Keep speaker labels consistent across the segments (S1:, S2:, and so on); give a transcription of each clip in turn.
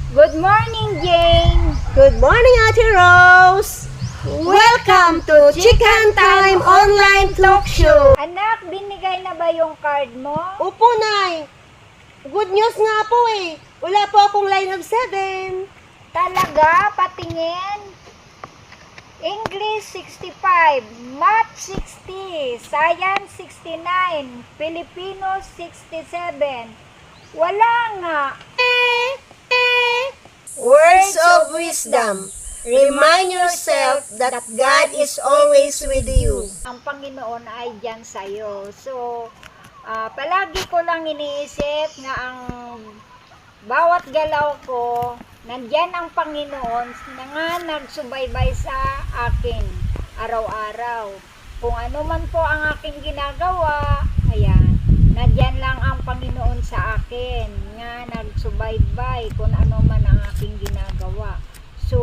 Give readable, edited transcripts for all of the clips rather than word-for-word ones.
S1: Good morning, Jane!
S2: Good morning, Ate Rose! Welcome to Chicken Time Online Talk Show!
S1: Anak, binigay na ba yung card mo?
S2: Opo, Nay! Good news nga po eh! Wala po akong line of 7.
S1: Talaga? Patingin? English 65, Math 60, Science 69, Filipino 67. Wala nga.
S2: Words of wisdom. Remind yourself that God is always with you.
S1: Ang Panginoon ay diyan sa'yo. So, palagi ko lang iniisip na ang bawat galaw ko, nandyan ang Panginoon na nga nagsubaybay sa akin araw-araw. Kung ano man po ang aking ginagawa, ayan, nandyan lang ang Panginoon sa akin nga nagsubaybay kung ano man ang aking ginagawa. So,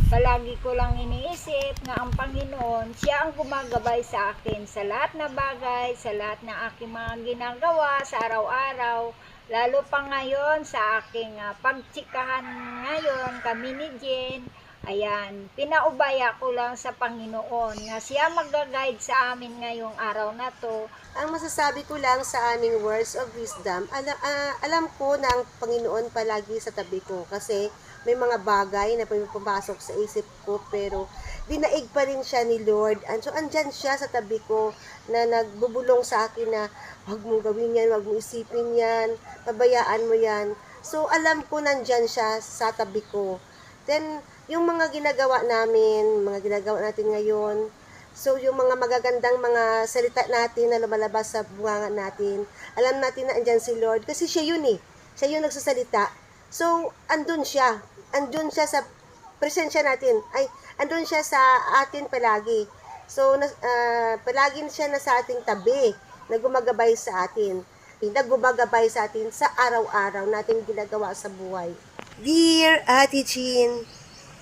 S1: palagi ko lang iniisip na ang Panginoon, siya ang gumagabay sa akin sa lahat na bagay, sa lahat ng aking mga ginagawa sa araw-araw. Lalo pa ngayon sa aking pagtsikahan ngayon, kami ni Jen, ayan, pinaubaya ko lang sa Panginoon nga siya mag-guide sa amin ngayong araw na to.
S2: Ang masasabi ko lang sa aming words of wisdom, alam ko na ang Panginoon palagi sa tabi ko kasi may mga bagay na pumasok sa isip ko pero dinaig pa rin siya ni Lord. And so andyan siya sa tabi ko na nagbubulong sa akin na huwag mong gawin yan, huwag mong isipin yan, pabayaan mo yan. So alam ko nandyan siya sa tabi ko. Then yung mga ginagawa namin, mga ginagawa natin ngayon, so yung mga magagandang mga salita natin na lumalabas sa bunga natin, alam natin na andyan si Lord kasi siya yun eh. Siya yung nagsasalita. So andun siya sa presensya natin, andun siya sa atin palagi. So, palagi siya na sa ating tabi, na gumagabay sa atin, gumagabay sa atin sa araw-araw natin ginagawa sa buhay. Dear Ate Jean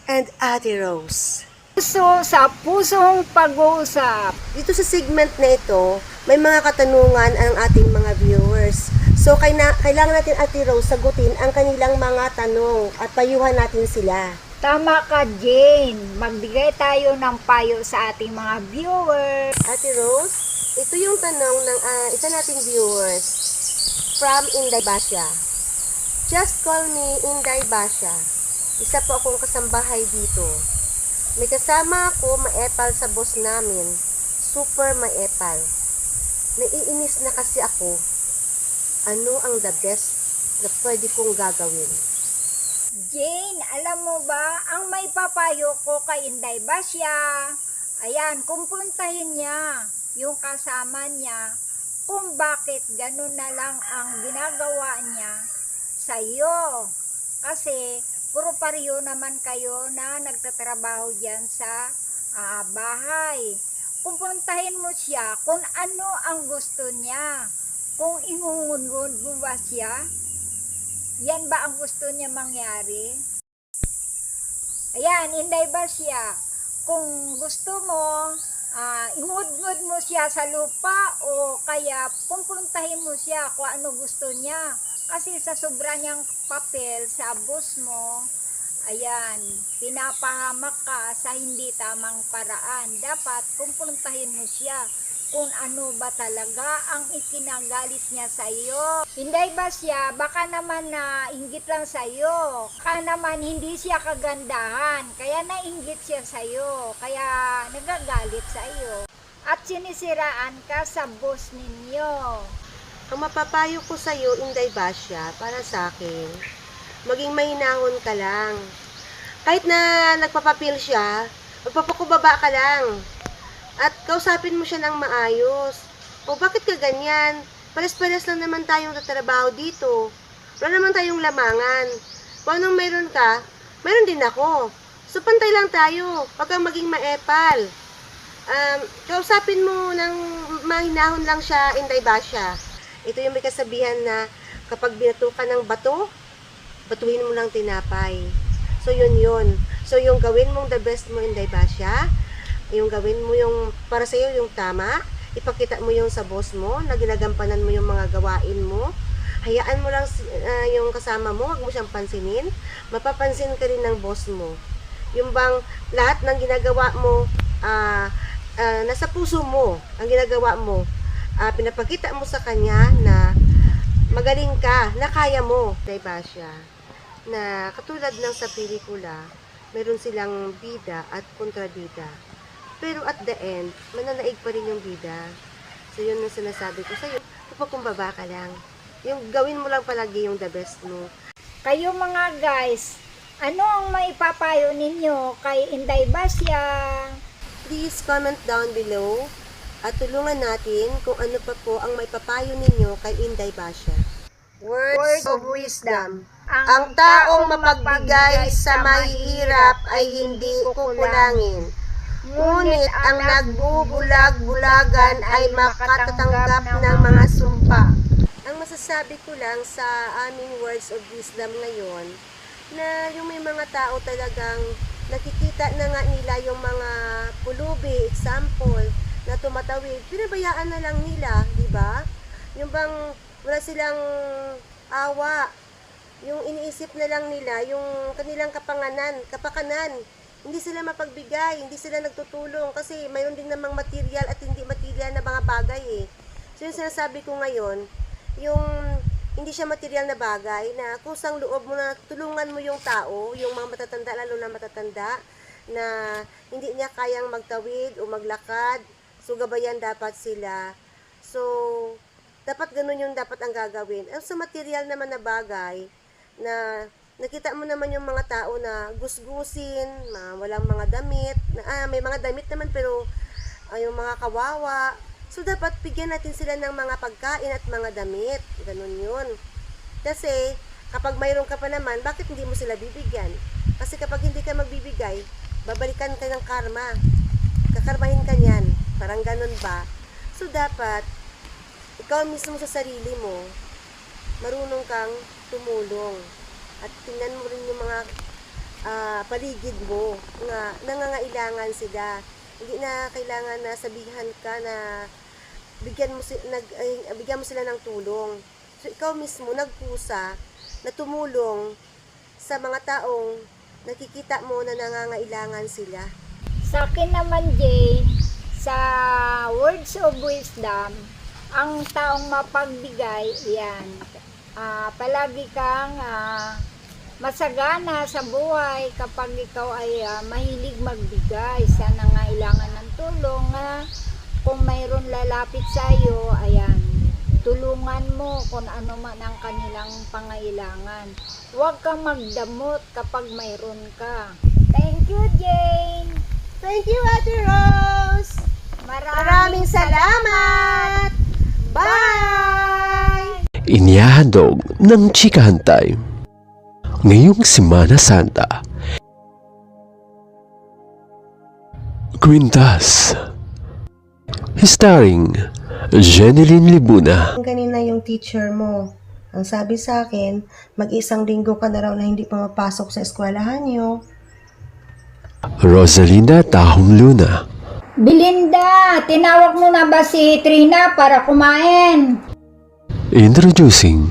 S2: and Ate Rose,
S1: Puso sa pusong pag-uusap.
S2: dito sa segment na ito, may mga katanungan ang ating mga viewers. So, kailangan natin, Ate Rose, sagutin ang kanilang mga tanong at payuhan natin sila.
S1: Tama ka, Jane. Magbigay tayo ng payo sa ating mga viewers.
S2: Ate Rose, ito yung tanong ng isa nating viewers from Inday Basya. Just call me Inday Basya. Isa po akong kasambahay dito. May kasama ako maepal sa boss namin. Super maepal. Naiinis na kasi ako. Ano ang the best na pwede kong gagawin?
S1: Jane, alam mo ba, ang may papayo ko kay Inday Basya, ayan, kumpuntahin niya yung kasama niya kung bakit ganun na lang ang ginagawa niya sa iyo. Kasi, puro pareho naman kayo na nagtatrabaho dyan sa bahay. Kumpuntahin mo siya kung ano ang gusto niya. Kung ingungun mo ba siya, yan ba ang gusto niya mangyari? Ayan, Inday Basya, kung gusto mo, ingud-ngud mo siya sa lupa o kaya pupuntahin mo siya kung ano gusto niya. Kasi sa sobra niyang papel sa boss mo, ayan, pinapahamak ka sa hindi tamang paraan. Dapat pupuntahin mo siya kung ano ba talaga ang ikinagalit niya sa iyo. Inday Basya, baka naman na inggit lang sa iyo. Baka naman hindi siya kagandahan, kaya nainggit siya sa iyo, kaya nagagalit sa iyo. At sinisiraan ka sa boss ninyo.
S2: Ang mapapayo ko sa iyo, Inday Basya, para sa akin, maging mahinahon ka lang. Kahit na nagpapapil siya, magpapakubaba ka lang. At kausapin mo siya ng maayos. O bakit ka ganyan? Pares-pares lang naman tayong tatrabaho dito. Wala naman tayong lamangan. Kung anong mayroon ka, mayroon din ako. So pantay lang tayo. Huwag kang maging maepal. Kausapin mo ng mahinahon lang siya, Inday Basya. Ito yung may kasabihan na kapag binato ka ng bato, batuhin mo lang tinapay. So yun. So yung gawin mong the best mo, Inday Basya, yung gawin mo yung para sa iyo yung tama, ipakita mo yung sa boss mo na ginagampanan mo yung mga gawain mo Hayaan mo lang yung kasama mo, wag mo siyang pansinin. Mapapansin ka rin ng boss mo. Yung bang lahat ng ginagawa mo, nasa puso mo, ang ginagawa mo, pinapakita mo sa kanya na magaling ka, na kaya mo, diba siya? Na katulad ng sa pelikula, meron silang bida at kontrabida. Pero at the end, mananaig pa rin yung bida. So yun ang sinasabi ko sa'yo, pupakumbaba ka lang. Yung gawin mo lang palagi yung the best mo.
S1: Kayo mga guys, ano ang maipapayo ninyo kay Inday Basya?
S2: Please comment down below at tulungan natin kung ano pa po ang maipapayo ninyo kay Inday Basya. Words of wisdom. Ang taong mapagbigay sa mahihirap ay hindi kukulangin. Ngunit ang nagbubulag-bulagan ay makatatanggap ng mga sumpa. Ang masasabi ko lang sa aming words of wisdom ngayon, na yung may mga tao talagang nakikita na nga nila yung mga pulubi, example, na tumatawid, pinabayaan na lang nila, di ba? Yung bang wala silang awa, yung iniisip na lang nila, yung kanilang kapakanan, hindi sila mapagbigay, hindi sila nagtutulong kasi mayroon din namang material at hindi material na mga bagay eh. So yung sinasabi ko ngayon, yung hindi siya material na bagay na kusang loob mo na tulungan mo yung tao, yung mga matatanda, lalo na matatanda, na hindi niya kayang magtawid o maglakad, so gabayan dapat sila. So, dapat ganun yung dapat ang gagawin. Sa material naman na bagay, na nakita mo naman yung mga tao na gusgusin, na walang mga damit, na, may mga damit naman pero yung mga kawawa. So, dapat bigyan natin sila ng mga pagkain at mga damit. Ganun yun. Kasi, kapag mayroon ka pa naman, bakit hindi mo sila bibigyan? Kasi kapag hindi ka magbibigay, babalikan ka ng karma. Kakarmahin ka niyan. Parang ganun ba? So, dapat, ikaw mismo sa sarili mo, marunong kang tumulong. At tingnan mo rin yung mga paligid mo na nangangailangan sila. Hindi na kailangan na sabihan ka na bigyan mo sila ng tulong. So, ikaw mismo nagpusa na tumulong sa mga taong nakikita mo na nangangailangan sila.
S1: Sa akin naman, Jane, sa words of wisdom, ang taong mapagbigay, yan, palagi kang masagana sa buhay kapag ikaw ay mahilig magbigay sa nangailangan ng tulong. Kung mayroon lalapit sa iyo, ayan, tulungan mo kung ano man ang kanilang pangailangan. Huwag kang magdamot kapag mayroon ka. Thank you, Jane.
S2: Thank you, Ate Rose. Maraming salamat. Bye!
S3: Inihahandog ng Chikahan Time ngayong Semana Santa. Quintas, starring Jeneline Libuna.
S2: Kanina yung teacher mo, ang sabi sa akin, mag-isang linggo ka na raw na hindi pumapasok sa eskwelahan niyo.
S3: Rosalinda Tahong Luna.
S1: Belinda, tinawag mo na ba si Trina para kumain?
S3: Introducing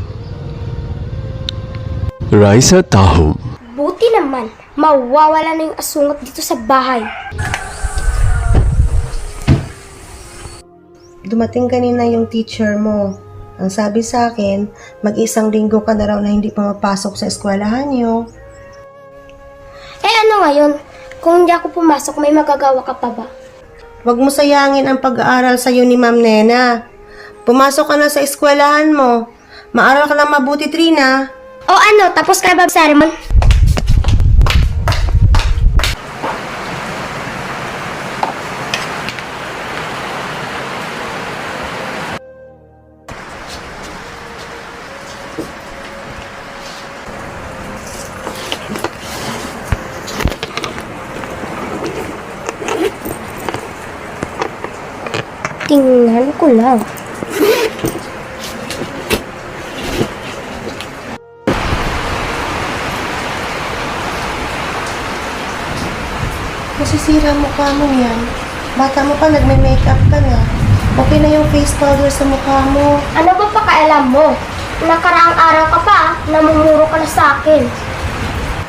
S3: Raisa Tahong.
S4: Buti naman, mawawala na yung asungot dito sa bahay.
S2: Dumating kanina yung teacher mo. Ang sabi sa akin, mag-isang linggo ka na raw na hindi pumapasok sa eskwelahan niyo.
S4: Eh ano ngayon? Kung hindi ako pumasok, may magagawa ka pa ba?
S2: Huwag mo sayangin ang pag-aaral sa'yo ni Ma'am Nena. Pumasok ka na sa eskwelahan mo. Maaral ka lang mabuti, Trina.
S4: O ano, tapos ka ba sa sermon? Tingnan ko lang.
S2: Masisira mukha mo yan. Bata mo pa, nagme-makeup ka na. Okay na yung face powder sa mukha mo.
S4: Ano ba pakialam mo? nakaraang araw ka pa, namumuro ka na sa akin.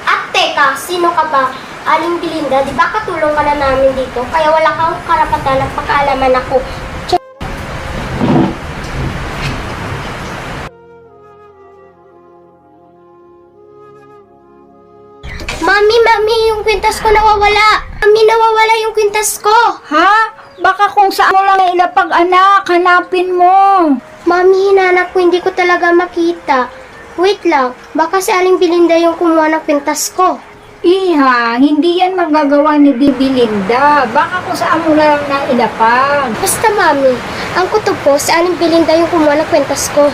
S4: At teka, sino ka ba? Aling Belinda, di ba katulong ka na namin dito? Kaya wala kang karapatan at pakaalaman ako. Mami, yung kwintas ko nawawala. Mami, nawawala yung kwintas ko.
S1: Ha? Baka kung saan mo lang ilapag, anak, hanapin mo.
S4: Mami, hinanap ko, hindi ko talaga makita. Wait lang, baka si Aling Belinda yung kumuha ng kwintas ko.
S1: Iha, hindi yan magagawa ni Bibi Linda. Baka kung saan mo lang na ilapag.
S4: Basta mami, ang kutob ko si Aling Belinda yung kumuha ng kwintas ko.